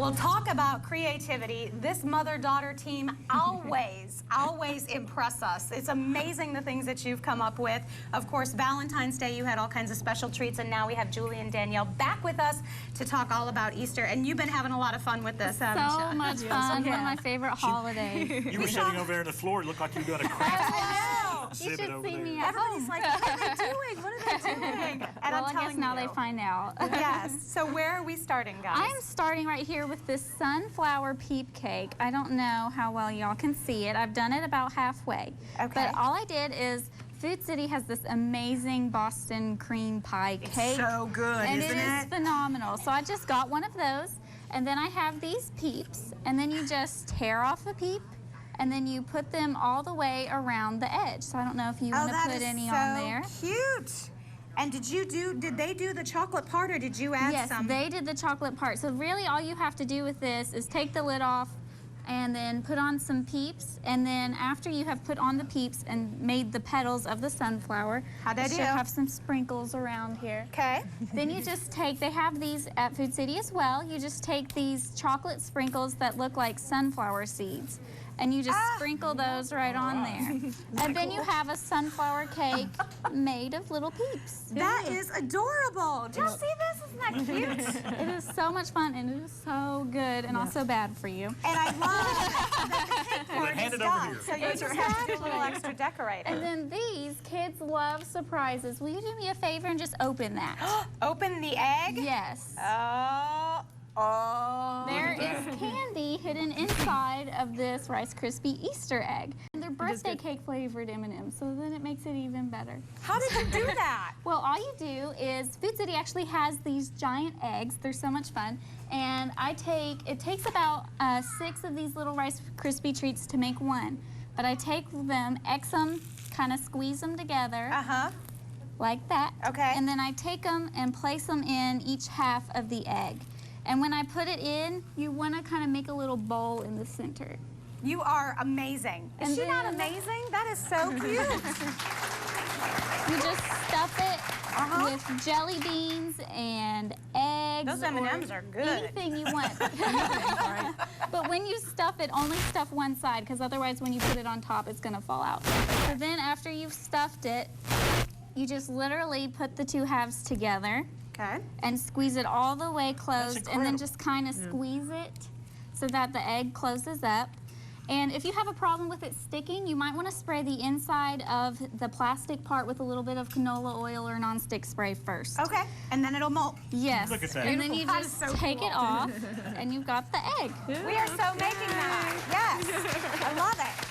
Well, talk about creativity. This mother-daughter team always impress us. It's amazing the things that you've come up with. Of course, Valentine's Day, you had all kinds of special treats, and now we have Julie and Danielle back with us to talk all about Easter. And you've been having a lot of fun with this, haven't you? So much fun. One of my favorite holidays. You were sitting over there on the floor. It looked like you were doing a craft You should see me at Everybody's home. like, what are they doing? What are they doing? And Well, I'm I guess now you. they find out. Yes. So where are we starting, guys? I'm starting right here with this sunflower peep cake. I don't know how well y'all can see it. I've done it about halfway. Okay. But all I did is Food City has this amazing Boston cream pie cake. so good, and isn't it is it? phenomenal. So I just got one of those, and then I have these peeps, and then you just tear off a peep, and then you put them all the way around the edge. So I don't know if you want to put any on there. Cute. And did they do the chocolate part, or did you add some? Yes, they did the chocolate part. So really all you have to do with this is take the lid off and then put on some peeps, and then after you have put on the peeps and made the petals of the sunflower, How'd I do? should have some sprinkles around here. Okay. Then you just take, they have these at Food City as well, you just take these chocolate sprinkles that look like sunflower seeds, and you just sprinkle those right on there. And then you have a sunflower cake made of little peeps. That is adorable. Do you see this? Isn't that cute? It is so much fun, and it is so good and also bad for you. And I love that the cake part hand is it over done, here. so you just have to do a little extra decorating. And then these, kids love surprises. Will you do me a favor and just open that? Open the egg. Yes. Oh. There is candy hidden inside of this Rice Krispie Easter egg. And they're birthday cake flavored M&Ms, so then it makes it even better. How did you do that? Well, all you do is, Food City actually has these giant eggs. They're so much fun. And it takes about 6 of these little Rice Krispie treats to make one. But I take them, X them, kind of squeeze them together. Like that. Okay. And then I take them and place them in each half of the egg. And when I put it in, you want to kind of make a little bowl in the center. You are amazing. Is And she not then- amazing? That is so cute. You just stuff it with jelly beans and eggs. Those M&Ms are good. Anything you want. But when you stuff it, only stuff one side, because otherwise when you put it on top, it's going to fall out. So then after you've stuffed it, you just literally put the 2 halves together. Okay. And squeeze it all the way closed, and then incredible. just kind of squeeze it so that the egg closes up. And if you have a problem with it sticking, you might want to spray the inside of the plastic part with a little bit of canola oil or nonstick spray first. Okay. And then it'll molt. Yes. Look at that. And then you That is just so take cool. it off, and you've got the egg. We are so making that. Yes. I love it.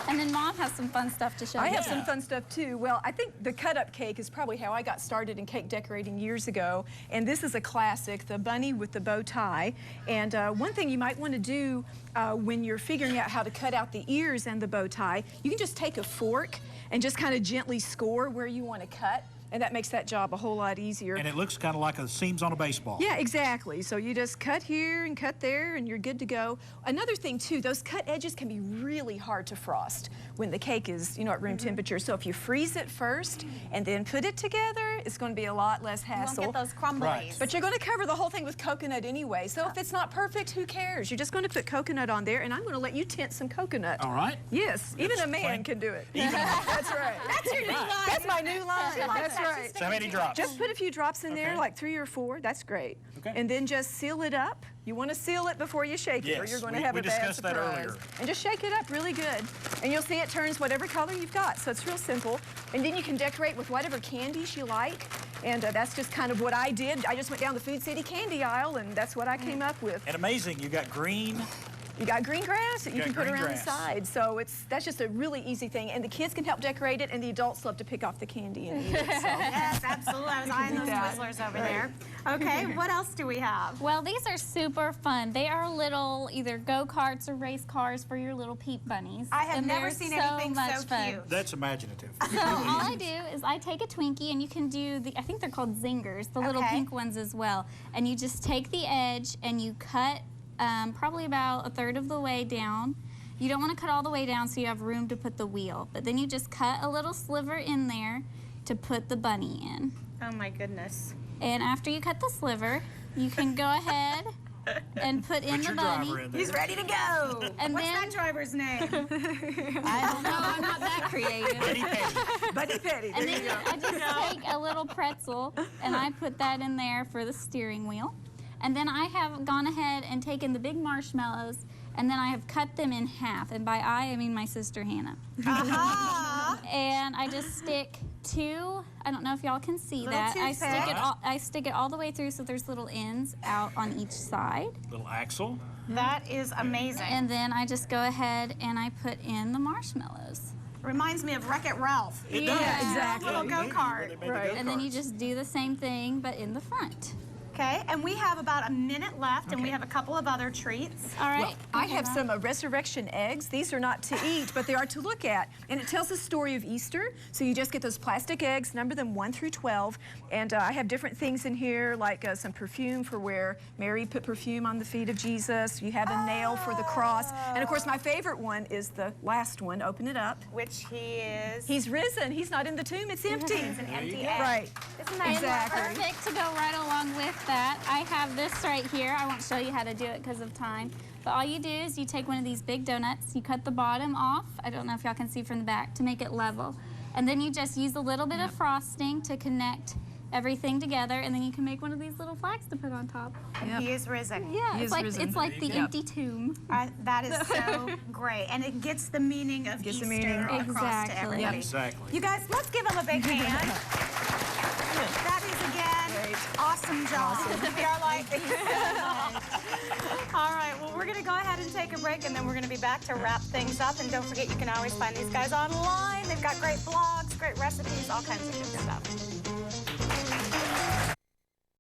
And then Mom has some fun stuff to show I you. have some fun stuff too. Well, I think the cut-up cake is probably how I got started in cake decorating years ago. And this is a classic, the bunny with the bow tie. And one thing you might want to do when you're figuring out how to cut out the ears and the bow tie, you can just take a fork and just kind of gently score where you want to cut. And that makes that job a whole lot easier. And it looks kind of like the seams on a baseball. Yeah, exactly. So you just cut here and cut there, and you're good to go. Another thing, too, those cut edges can be really hard to frost when the cake is, at room temperature. So if you freeze it first and then put it together, it's going to be a lot less You won't hassle. get those crumblies. Right. But you're going to cover the whole thing with coconut anyway. So if it's not perfect, who cares? You're just going to put coconut on there, and I'm going to let you tint some coconut. All right. Yes, even a man plain. can do it. Even That's right. That's your new line. That's my new line. That's right. So how many drops? Just put a few drops in there, Okay. like 3 or 4. That's great. Okay. And then just seal it up. You want to seal it before you shake it, or Yes, you're going to we- have we a bad discussed that surprise. earlier. And just shake it up really good. And you'll see it turns whatever color you've got. So it's real simple. And then you can decorate with whatever candies you like. And that's just kind of what I did. I just went down the Food City candy aisle, and that's what I came up with. And amazing, you got green. You got green grass that you got can put green around grass. the side. So that's just a really easy thing. And the kids can help decorate it, and the adults love to pick off the candy and eat it. So. Yes, absolutely. I was eyeing those Yeah. Twizzlers over there. Okay, what else do we have? Well, these are super fun. They are little either go-karts or race cars for your little peep bunnies. I have And never they're seen so anything much so fun. cute. That's imaginative. So all I do is I take a Twinkie, and you can do I think they're called zingers, the little Okay. pink ones as well. And you just take the edge and you cut probably about 1/3 of the way down. You don't want to cut all the way down so you have room to put the wheel. But then you just cut a little sliver in there to put the bunny in. Oh my goodness. And after you cut the sliver, you can go ahead and put in Put the your bunny. driver in there. He's ready to go. And What's then- that driver's name? I don't know, I'm not that creative. Betty Petty. Buddy Petty. And There then you go. I just take a little pretzel and I put that in there for the steering wheel. And then I have gone ahead and taken the big marshmallows and then I have cut them in half. And by I mean my sister Hannah. Aha. And I just stick two, I don't know if y'all can see Little that. toothpick. I stick it all the way through so there's little ends out on each side. Little axle. That is amazing. And then I just go ahead and I put in the marshmallows. Reminds me of Wreck-It Ralph. It Yeah, does. exactly. Little go-kart. Right. And then you just do the same thing but in the front. Okay, and we have about a minute left, and we have a couple of other treats. All right. Well, I have some resurrection eggs. These are not to eat, but they are to look at. And it tells the story of Easter. So you just get those plastic eggs, number them 1 through 12. And I have different things in here, like some perfume for where Mary put perfume on the feet of Jesus. You have a nail for the cross. And of course, my favorite one is the last one. Open it up. Which he is. He's risen. He's not in the tomb. It's empty. It's an empty egg. Right. Isn't that Exactly. Perfect to go right along with that. I have this right here. I won't show you how to do it because of time. But all you do is you take one of these big donuts, you cut the bottom off. I don't know if y'all can see from the back to make it level. And then you just use a little bit of frosting to connect everything together, and then you can make one of these little flags to put on top. He is risen. Yeah, He it's is like risen. it's like the Yep. empty tomb. That is so great, and it gets the meaning of Gets the Easter meaning. across to Exactly. everybody. Exactly. You guys, let's give him a big hand. That is again Great. awesome job. We are like, all right. Well, we're gonna go ahead and take a break, and then we're gonna be back to wrap things up. And don't forget, you can always find these guys online. They've got great blogs, great recipes, all kinds of good stuff.